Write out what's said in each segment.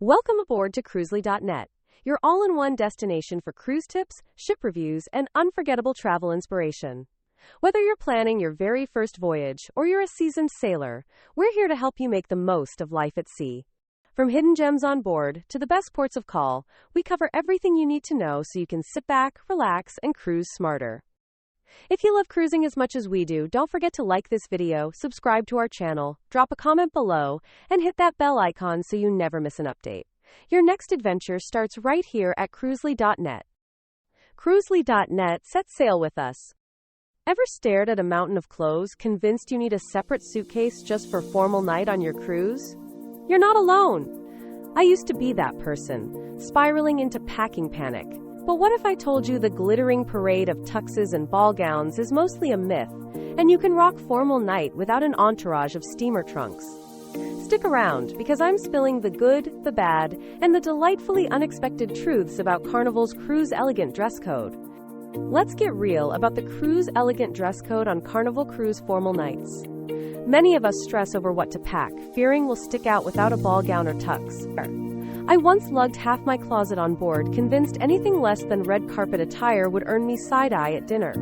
Welcome aboard to Cruisely.net, your all-in-one destination for cruise tips, ship reviews, and unforgettable travel inspiration. Whether you're planning your very first voyage or you're a seasoned sailor, we're here to help you make the most of life at sea. From hidden gems on board to the best ports of call, we cover everything you need to know so you can sit back, relax, and cruise smarter. If you love cruising as much as we do, don't forget to like this video, subscribe to our channel, drop a comment below, and hit that bell icon so you never miss an update. Your next adventure starts right here at Cruisely.net. Cruisely.net, set sail with us. Ever stared at a mountain of clothes, convinced you need a separate suitcase just for formal night on your cruise? You're not alone. I used to be that person, spiraling into packing panic. But what if I told you the glittering parade of tuxes and ball gowns is mostly a myth, and you can rock formal night without an entourage of steamer trunks? Stick around, because I'm spilling the good, the bad, and the delightfully unexpected truths about Carnival's Cruise Elegant dress code. Let's get real about the Cruise Elegant dress code on Carnival Cruise formal nights. Many of us stress over what to pack, fearing we'll stick out without a ball gown or tux. I once lugged half my closet on board, convinced anything less than red carpet attire would earn me side-eye at dinner.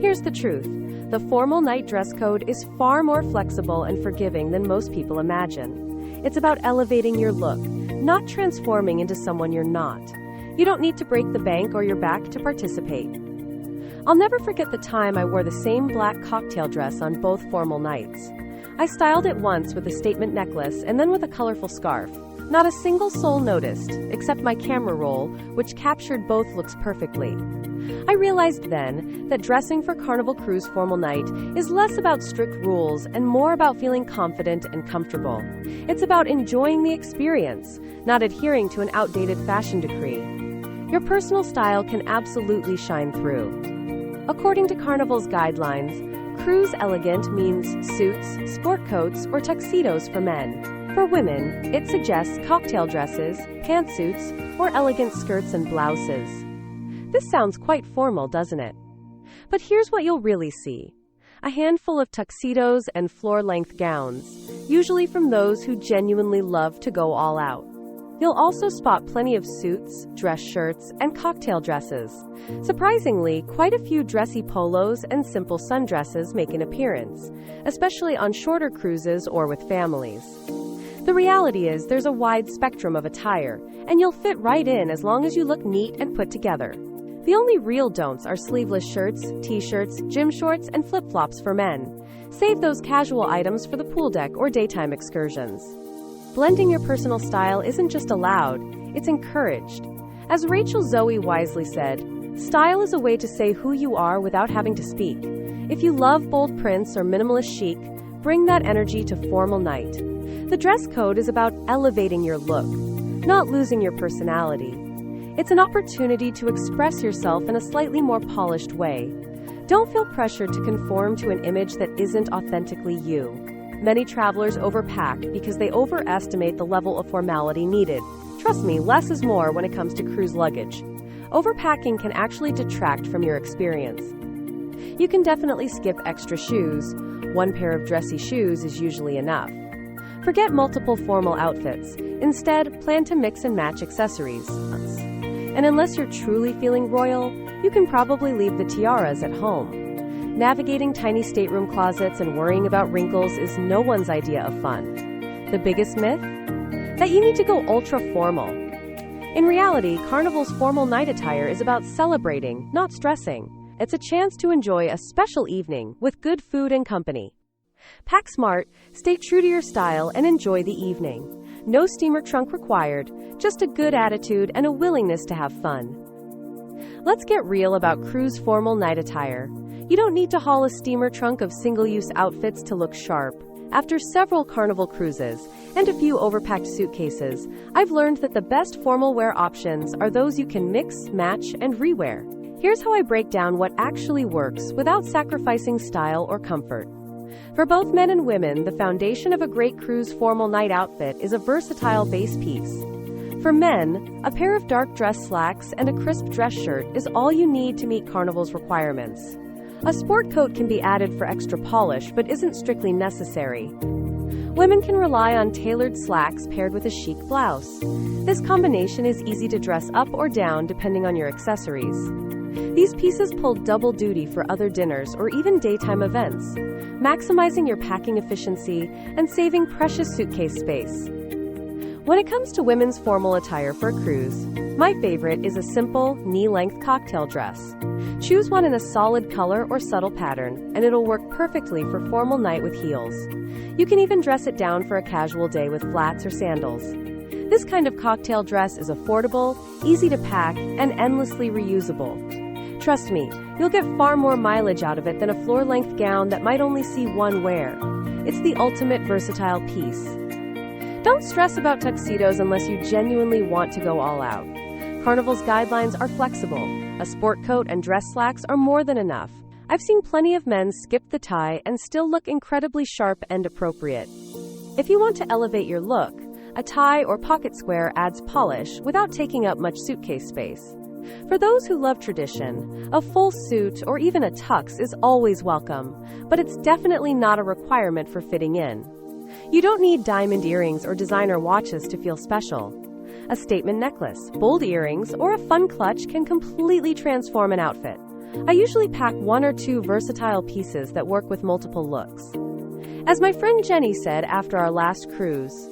Here's the truth. The formal night dress code is far more flexible and forgiving than most people imagine. It's about elevating your look, not transforming into someone you're not. You don't need to break the bank or your back to participate. I'll never forget the time I wore the same black cocktail dress on both formal nights. I styled it once with a statement necklace and then with a colorful scarf. Not a single soul noticed, except my camera roll, which captured both looks perfectly. I realized then that dressing for Carnival Cruise formal night is less about strict rules and more about feeling confident and comfortable. It's about enjoying the experience, not adhering to an outdated fashion decree. Your personal style can absolutely shine through. According to Carnival's guidelines, Cruise Elegant means suits, sport coats, or tuxedos for men. For women, it suggests cocktail dresses, pantsuits, or elegant skirts and blouses. This sounds quite formal, doesn't it? But here's what you'll really see. A handful of tuxedos and floor-length gowns, usually from those who genuinely love to go all out. You'll also spot plenty of suits, dress shirts, and cocktail dresses. Surprisingly, quite a few dressy polos and simple sundresses make an appearance, especially on shorter cruises or with families. The reality is there's a wide spectrum of attire, and you'll fit right in as long as you look neat and put together. The only real don'ts are sleeveless shirts, t-shirts, gym shorts, and flip-flops for men. Save those casual items for the pool deck or daytime excursions. Blending your personal style isn't just allowed, it's encouraged. As Rachel Zoe wisely said, style is a way to say who you are without having to speak. If you love bold prints or minimalist chic, bring that energy to formal night. The dress code is about elevating your look, not losing your personality. It's an opportunity to express yourself in a slightly more polished way. Don't feel pressured to conform to an image that isn't authentically you. Many travelers overpack because they overestimate the level of formality needed. Trust me, less is more when it comes to cruise luggage. Overpacking can actually detract from your experience. You can definitely skip extra shoes. One pair of dressy shoes is usually enough. Forget multiple formal outfits. Instead, plan to mix and match accessories. And unless you're truly feeling royal, you can probably leave the tiaras at home. Navigating tiny stateroom closets and worrying about wrinkles is no one's idea of fun. The biggest myth? That you need to go ultra-formal. In reality, Carnival's formal night attire is about celebrating, not stressing. It's a chance to enjoy a special evening with good food and company. Pack smart, stay true to your style, and enjoy the evening. No steamer trunk required, just a good attitude and a willingness to have fun. Let's get real about cruise formal night attire. You don't need to haul a steamer trunk of single-use outfits to look sharp. After several Carnival cruises and a few overpacked suitcases, I've learned that the best formal wear options are those you can mix, match, and rewear. Here's how I break down what actually works without sacrificing style or comfort. For both men and women, the foundation of a great cruise formal night outfit is a versatile base piece. For men, a pair of dark dress slacks and a crisp dress shirt is all you need to meet Carnival's requirements. A sport coat can be added for extra polish but isn't strictly necessary. Women can rely on tailored slacks paired with a chic blouse. This combination is easy to dress up or down depending on your accessories. These pieces pull double duty for other dinners or even daytime events, maximizing your packing efficiency and saving precious suitcase space. When it comes to women's formal attire for a cruise, my favorite is a simple, knee-length cocktail dress. Choose one in a solid color or subtle pattern, and it'll work perfectly for formal night with heels. You can even dress it down for a casual day with flats or sandals. This kind of cocktail dress is affordable, easy to pack, and endlessly reusable. Trust me, you'll get far more mileage out of it than a floor-length gown that might only see one wear. It's the ultimate versatile piece. Don't stress about tuxedos unless you genuinely want to go all out. Carnival's guidelines are flexible. A sport coat and dress slacks are more than enough. I've seen plenty of men skip the tie and still look incredibly sharp and appropriate. If you want to elevate your look, a tie or pocket square adds polish without taking up much suitcase space. For those who love tradition, a full suit or even a tux is always welcome, but it's definitely not a requirement for fitting in. You don't need diamond earrings or designer watches to feel special. A statement necklace, bold earrings, or a fun clutch can completely transform an outfit. I usually pack one or two versatile pieces that work with multiple looks. As my friend Jenny said after our last cruise,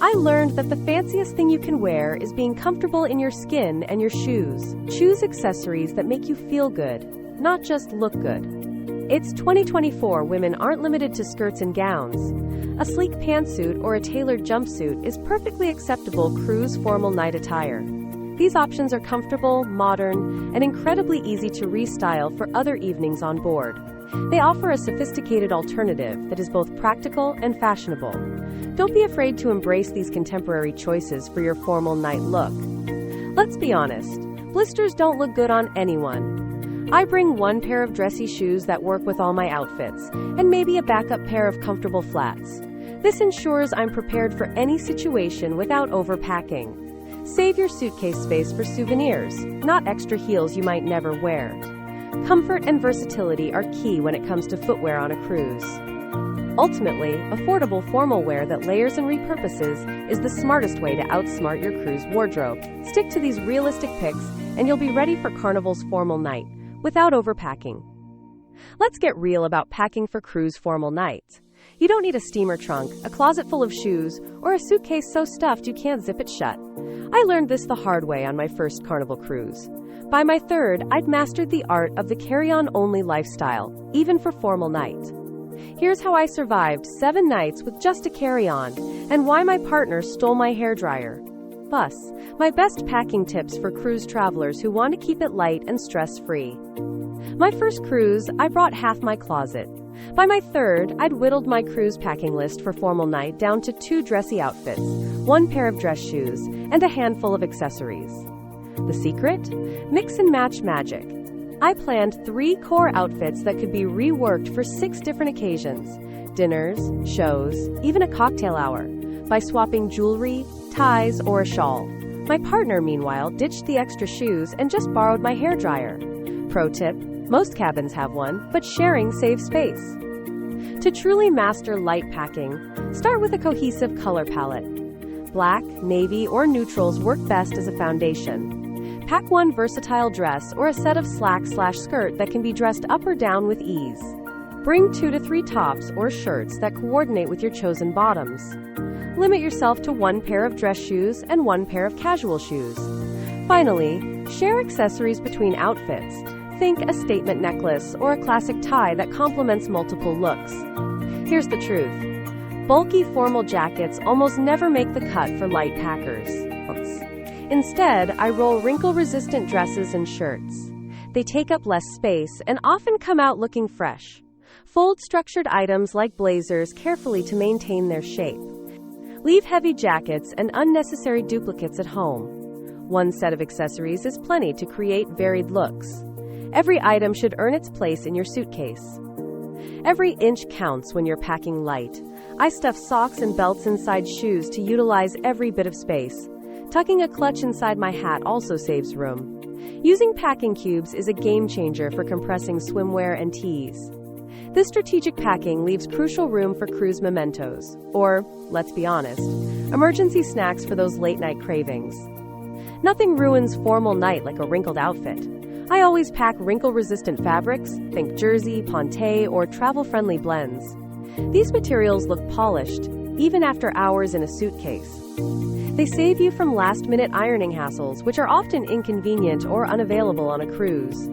I learned that the fanciest thing you can wear is being comfortable in your skin and your shoes. Choose accessories that make you feel good, not just look good. It's 2024. Women aren't limited to skirts and gowns. A sleek pantsuit or a tailored jumpsuit is perfectly acceptable cruise formal night attire. These options are comfortable, modern, and incredibly easy to restyle for other evenings on board. They offer a sophisticated alternative that is both practical and fashionable. Don't be afraid to embrace these contemporary choices for your formal night look. Let's be honest, blisters don't look good on anyone. I bring one pair of dressy shoes that work with all my outfits, and maybe a backup pair of comfortable flats. This ensures I'm prepared for any situation without overpacking. Save your suitcase space for souvenirs, not extra heels you might never wear. Comfort and versatility are key when it comes to footwear on a cruise. Ultimately, affordable formal wear that layers and repurposes is the smartest way to outsmart your cruise wardrobe. Stick to these realistic picks, and you'll be ready for Carnival's formal night, without overpacking. Let's get real about packing for cruise formal nights. You don't need a steamer trunk, a closet full of shoes, or a suitcase so stuffed you can't zip it shut. I learned this the hard way on my first Carnival cruise. By my third, I'd mastered the art of the carry-on-only lifestyle, even for formal night. Here's how I survived 7 nights with just a carry-on, and why my partner stole my hairdryer. Plus, my best packing tips for cruise travelers who want to keep it light and stress-free. My first cruise, I brought half my closet. By my third, I'd whittled my cruise packing list for formal night down to 2 dressy outfits, 1 pair of dress shoes, and a handful of accessories. The secret? Mix and match magic. I planned 3 core outfits that could be reworked for 6 different occasions: dinners, shows, even a cocktail hour, by swapping jewelry, ties, or a shawl. My partner, meanwhile, ditched the extra shoes and just borrowed my hairdryer. Pro tip: most cabins have one, but sharing saves space. To truly master light packing, start with a cohesive color palette. Black, navy, or neutrals work best as a foundation. Pack one versatile dress or a set of slack/skirt that can be dressed up or down with ease. Bring 2 to 3 tops or shirts that coordinate with your chosen bottoms. Limit yourself to 1 pair of dress shoes and 1 pair of casual shoes. Finally, share accessories between outfits. Think a statement necklace or a classic tie that complements multiple looks. Here's the truth. Bulky formal jackets almost never make the cut for light packers. Instead, I roll wrinkle-resistant dresses and shirts. They take up less space and often come out looking fresh. Fold structured items like blazers carefully to maintain their shape. Leave heavy jackets and unnecessary duplicates at home. 1 set of accessories is plenty to create varied looks. Every item should earn its place in your suitcase. Every inch counts when you're packing light. I stuff socks and belts inside shoes to utilize every bit of space. Tucking a clutch inside my hat also saves room. Using packing cubes is a game changer for compressing swimwear and tees. This strategic packing leaves crucial room for cruise mementos, or, let's be honest, emergency snacks for those late-night cravings. Nothing ruins formal night like a wrinkled outfit. I always pack wrinkle-resistant fabrics, think jersey, ponte, or travel-friendly blends. These materials look polished, even after hours in a suitcase. They save you from last-minute ironing hassles, which are often inconvenient or unavailable on a cruise.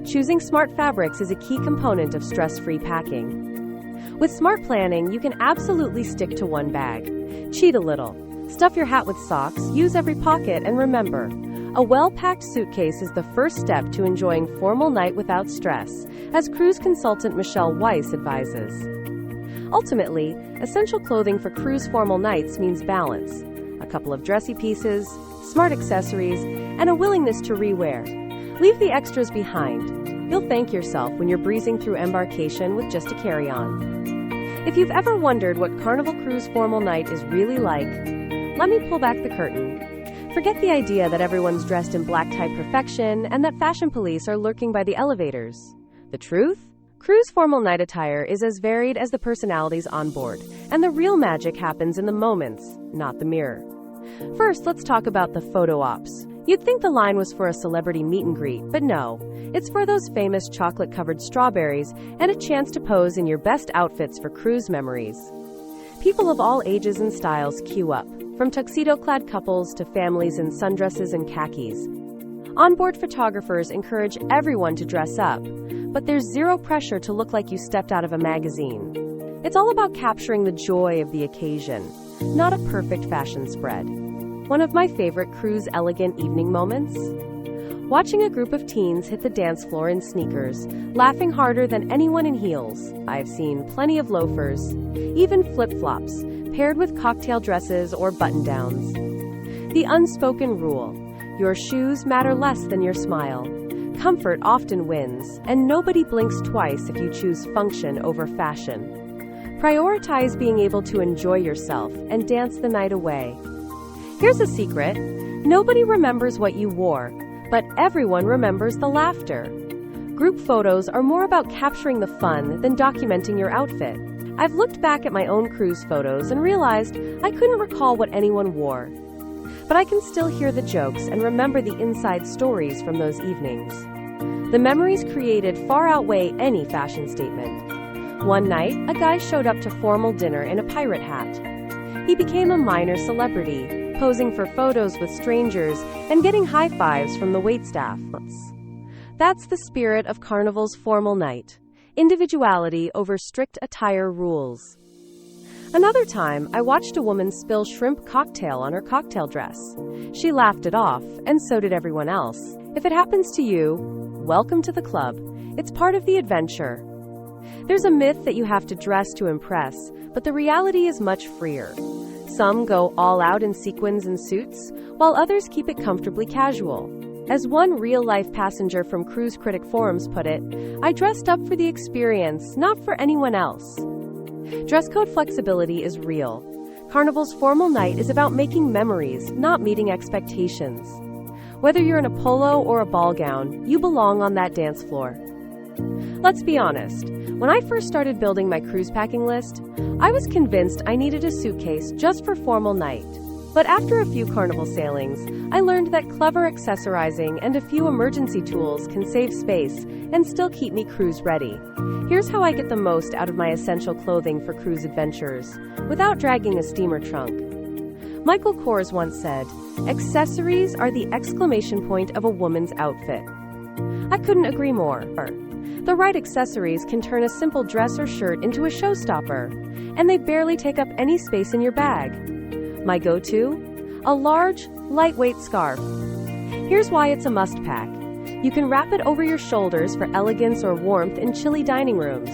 Choosing smart fabrics is a key component of stress-free packing. With smart planning, you can absolutely stick to one bag. Cheat a little. Stuff your hat with socks, use every pocket, and remember, a well-packed suitcase is the first step to enjoying formal night without stress, as cruise consultant Michelle Weiss advises. Ultimately, essential clothing for cruise formal nights means balance. A couple of dressy pieces, smart accessories, and a willingness to rewear. Leave the extras behind. You'll thank yourself when you're breezing through embarkation with just a carry-on. If you've ever wondered what Carnival Cruise formal night is really like, let me pull back the curtain. Forget the idea that everyone's dressed in black-tie perfection and that fashion police are lurking by the elevators. The truth? Cruise formal night attire is as varied as the personalities on board, and the real magic happens in the moments, not the mirror. First, let's talk about the photo ops. You'd think the line was for a celebrity meet and greet, but no. It's for those famous chocolate-covered strawberries and a chance to pose in your best outfits for cruise memories. People of all ages and styles queue up, from tuxedo-clad couples to families in sundresses and khakis. Onboard photographers encourage everyone to dress up, but there's zero pressure to look like you stepped out of a magazine. It's all about capturing the joy of the occasion, not a perfect fashion spread. One of my favorite cruise elegant evening moments? Watching a group of teens hit the dance floor in sneakers, laughing harder than anyone in heels. I've seen plenty of loafers, even flip-flops, paired with cocktail dresses or button-downs. The unspoken rule: your shoes matter less than your smile. Comfort often wins, and nobody blinks twice if you choose function over fashion. Prioritize being able to enjoy yourself and dance the night away. Here's a secret: nobody remembers what you wore, but everyone remembers the laughter. Group photos are more about capturing the fun than documenting your outfit. I've looked back at my own cruise photos and realized I couldn't recall what anyone wore. But I can still hear the jokes and remember the inside stories from those evenings. The memories created far outweigh any fashion statement. One night, a guy showed up to formal dinner in a pirate hat. He became a minor celebrity, posing for photos with strangers and getting high fives from the waitstaff. That's the spirit of Carnival's formal night. Individuality over strict attire rules. Another time, I watched a woman spill shrimp cocktail on her cocktail dress. She laughed it off, and so did everyone else. If it happens to you, welcome to the club. It's part of the adventure. There's a myth that you have to dress to impress, but the reality is much freer. Some go all out in sequins and suits, while others keep it comfortably casual. As one real-life passenger from Cruise Critic Forums put it, I dressed up for the experience, not for anyone else. Dress code flexibility is real. Carnival's formal night is about making memories, not meeting expectations. Whether you're in a polo or a ball gown, you belong on that dance floor. Let's be honest. When I first started building my cruise packing list, I was convinced I needed a suitcase just for formal night. But after a few Carnival sailings, I learned that clever accessorizing and a few emergency tools can save space and still keep me cruise ready. Here's how I get the most out of my essential clothing for cruise adventures, without dragging a steamer trunk. Michael Kors once said, "Accessories are the exclamation point of a woman's outfit." I couldn't agree more. The right accessories can turn a simple dress or shirt into a showstopper, and they barely take up any space in your bag. My go-to? A large, lightweight scarf. Here's why it's a must-pack. You can wrap it over your shoulders for elegance or warmth in chilly dining rooms.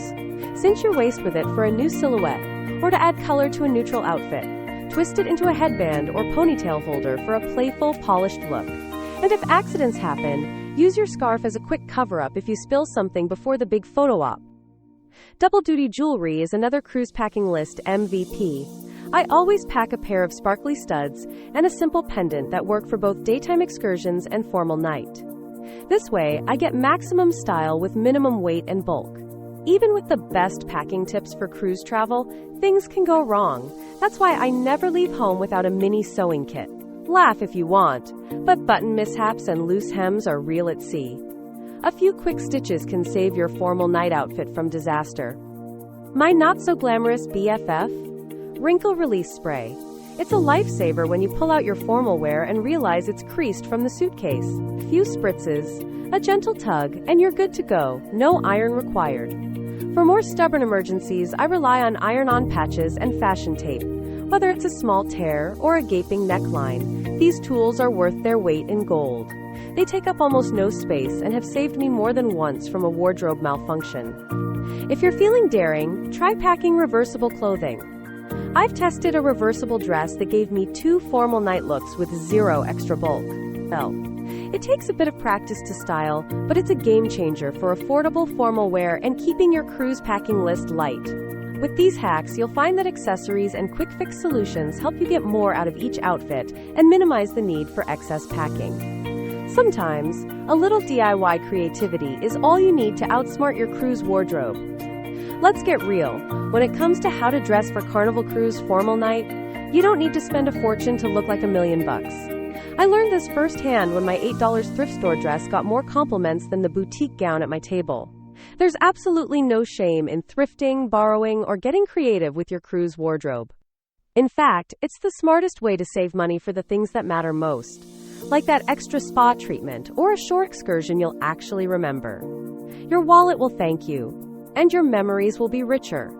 Cinch your waist with it for a new silhouette, or to add color to a neutral outfit. Twist it into a headband or ponytail holder for a playful, polished look. And if accidents happen, use your scarf as a quick cover-up if you spill something before the big photo op. Double-duty jewelry is another cruise packing list MVP. I always pack a pair of sparkly studs and a simple pendant that work for both daytime excursions and formal night. This way, I get maximum style with minimum weight and bulk. Even with the best packing tips for cruise travel, things can go wrong. That's why I never leave home without a mini sewing kit. Laugh if you want, but button mishaps and loose hems are real at sea. A few quick stitches can save your formal night outfit from disaster. My not-so-glamorous BFF? Wrinkle Release Spray. It's a lifesaver when you pull out your formal wear and realize it's creased from the suitcase. Few spritzes, a gentle tug, and you're good to go. No iron required. For more stubborn emergencies, I rely on iron-on patches and fashion tape. Whether it's a small tear or a gaping neckline, these tools are worth their weight in gold. They take up almost no space and have saved me more than once from a wardrobe malfunction. If you're feeling daring, try packing reversible clothing. I've tested a reversible dress that gave me 2 formal night looks with 0 extra bulk. Well, it takes a bit of practice to style, but it's a game changer for affordable formal wear and keeping your cruise packing list light. With these hacks, you'll find that accessories and quick-fix solutions help you get more out of each outfit and minimize the need for excess packing. Sometimes, a little DIY creativity is all you need to outsmart your cruise wardrobe. Let's get real. When it comes to how to dress for Carnival Cruise formal night, you don't need to spend a fortune to look like $1 million. I learned this firsthand when my $8 thrift store dress got more compliments than the boutique gown at my table. There's absolutely no shame in thrifting, borrowing, or getting creative with your cruise wardrobe. In fact, it's the smartest way to save money for the things that matter most, like that extra spa treatment or a shore excursion you'll actually remember. Your wallet will thank you, and your memories will be richer.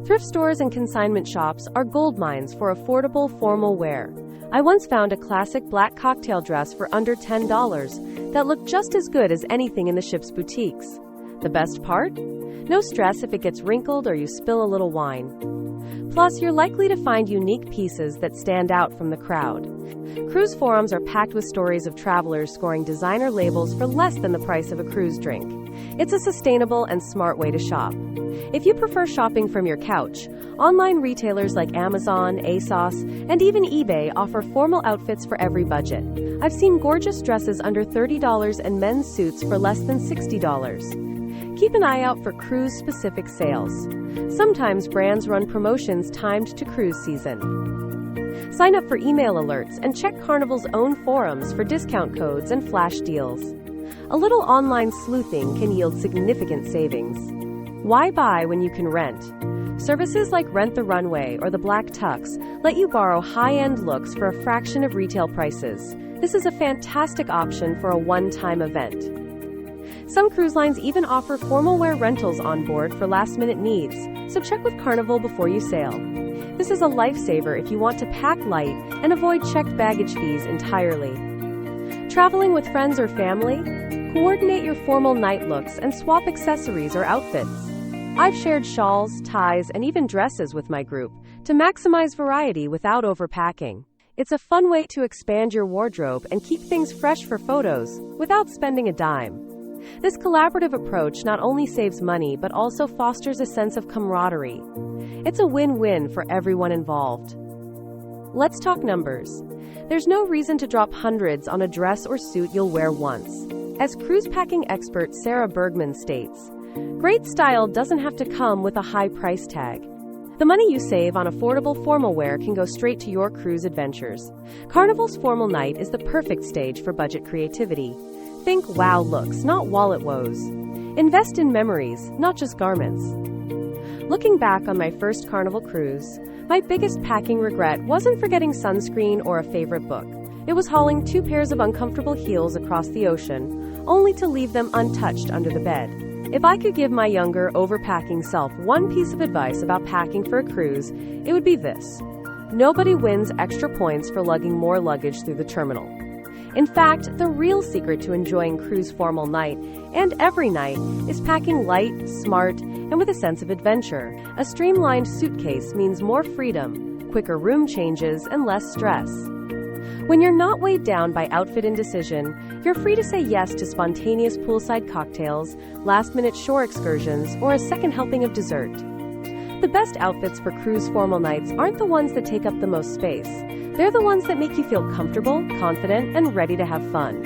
Thrift stores and consignment shops are gold mines for affordable formal wear. I once found a classic black cocktail dress for under $10 that looked just as good as anything in the ship's boutiques. The best part? No stress if it gets wrinkled or you spill a little wine. Plus, you're likely to find unique pieces that stand out from the crowd. Cruise forums are packed with stories of travelers scoring designer labels for less than the price of a cruise drink. It's a sustainable and smart way to shop. If you prefer shopping from your couch, online retailers like Amazon, ASOS, and even eBay offer formal outfits for every budget. I've seen gorgeous dresses under $30 and men's suits for less than $60. Keep an eye out for cruise-specific sales. Sometimes brands run promotions timed to cruise season. Sign up for email alerts and check Carnival's own forums for discount codes and flash deals. A little online sleuthing can yield significant savings. Why buy when you can rent? Services like Rent the Runway or the Black Tux let you borrow high-end looks for a fraction of retail prices. This is a fantastic option for a one-time event. Some cruise lines even offer formal wear rentals on board for last-minute needs, so check with Carnival before you sail. This is a lifesaver if you want to pack light and avoid checked baggage fees entirely. Traveling with friends or family? Coordinate your formal night looks and swap accessories or outfits. I've shared shawls, ties, and even dresses with my group to maximize variety without overpacking. It's a fun way to expand your wardrobe and keep things fresh for photos without spending a dime. This collaborative approach not only saves money but also fosters a sense of camaraderie. It's a win-win for everyone involved. Let's talk numbers. There's no reason to drop hundreds on a dress or suit you'll wear once. As cruise packing expert Sarah Bergman states, great style doesn't have to come with a high price tag. The money you save on affordable formal wear can go straight to your cruise adventures. Carnival's formal night is the perfect stage for budget creativity. Think wow looks, not wallet woes. Invest in memories, not just garments. Looking back on my first Carnival cruise, my biggest packing regret wasn't forgetting sunscreen or a favorite book. It was hauling 2 pairs of uncomfortable heels across the ocean, only to leave them untouched under the bed. If I could give my younger, overpacking self one piece of advice about packing for a cruise, it would be this: nobody wins extra points for lugging more luggage through the terminal. In fact, the real secret to enjoying cruise formal night, and every night, is packing light, smart, and with a sense of adventure. A streamlined suitcase means more freedom, quicker room changes, and less stress. When you're not weighed down by outfit indecision, you're free to say yes to spontaneous poolside cocktails, last-minute shore excursions, or a second helping of dessert. The best outfits for cruise formal nights aren't the ones that take up the most space. They're the ones that make you feel comfortable, confident, and ready to have fun.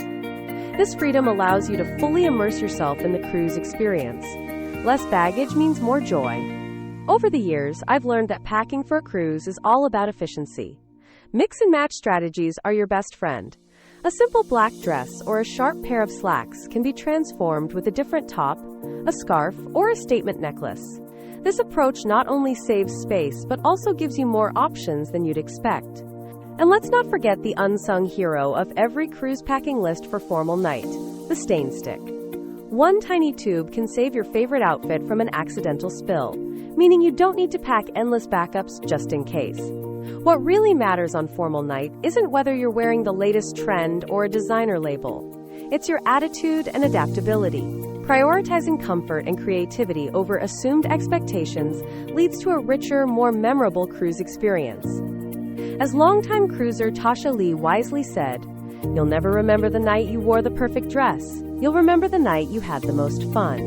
This freedom allows you to fully immerse yourself in the cruise experience. Less baggage means more joy. Over the years, I've learned that packing for a cruise is all about efficiency. Mix and match strategies are your best friend. A simple black dress or a sharp pair of slacks can be transformed with a different top, a scarf, or a statement necklace. This approach not only saves space, but also gives you more options than you'd expect. And let's not forget the unsung hero of every cruise packing list for formal night, the stain stick. One tiny tube can save your favorite outfit from an accidental spill, meaning you don't need to pack endless backups just in case. What really matters on formal night isn't whether you're wearing the latest trend or a designer label. It's your attitude and adaptability. Prioritizing comfort and creativity over assumed expectations leads to a richer, more memorable cruise experience. As longtime cruiser Tasha Lee wisely said, "You'll never remember the night you wore the perfect dress. You'll remember the night you had the most fun."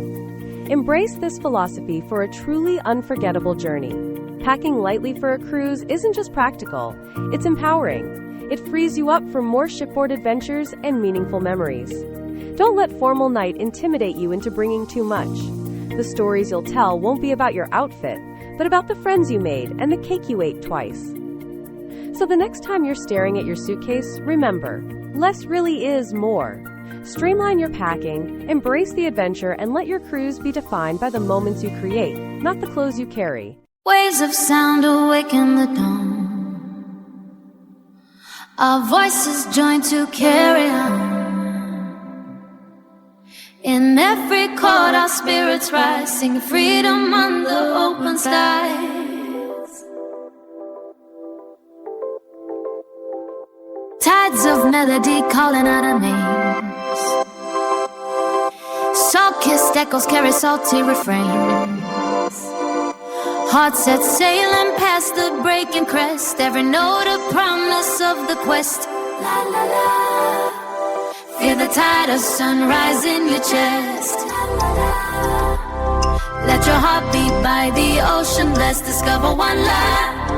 Embrace this philosophy for a truly unforgettable journey. Packing lightly for a cruise isn't just practical, it's empowering. It frees you up for more shipboard adventures and meaningful memories. Don't let formal night intimidate you into bringing too much. The stories you'll tell won't be about your outfit, but about the friends you made and the cake you ate twice. So the next time you're staring at your suitcase, remember, less really is more. Streamline your packing, embrace the adventure, and let your cruise be defined by the moments you create, not the clothes you carry. Waves of sound awaken the dawn. Our voices join to carry on. In every chord our spirits rise, singing freedom under open skies. Tides of melody calling out our names. Salt-kissed echoes carry salty refrains. Hearts set sailing past the breaking crest. Every note a promise of the quest. La la la. Feel the tide of sunrise in your chest. La la la. Let your heart beat by the ocean. Let's discover one life.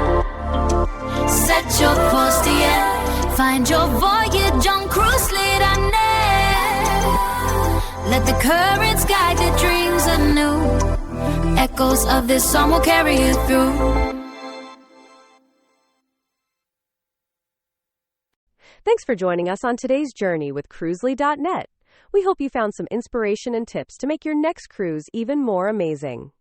Set your course to the end. Find your voyage on cruise lead on net. Let the currents guide your dreams anew. Echoes of this song will carry you through. Thanks for joining us on today's journey with Cruisely.net. We hope you found some inspiration and tips to make your next cruise even more amazing.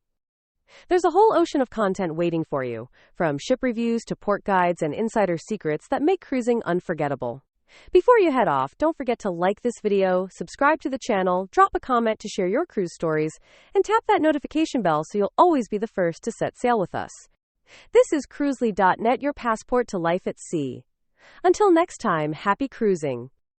There's a whole ocean of content waiting for you, from ship reviews to port guides and insider secrets that make cruising unforgettable. Before you head off, don't forget to like this video, subscribe to the channel, drop a comment to share your cruise stories, and tap that notification bell so you'll always be the first to set sail with us. This is Cruisely.net, your passport to life at sea. Until next time, happy cruising.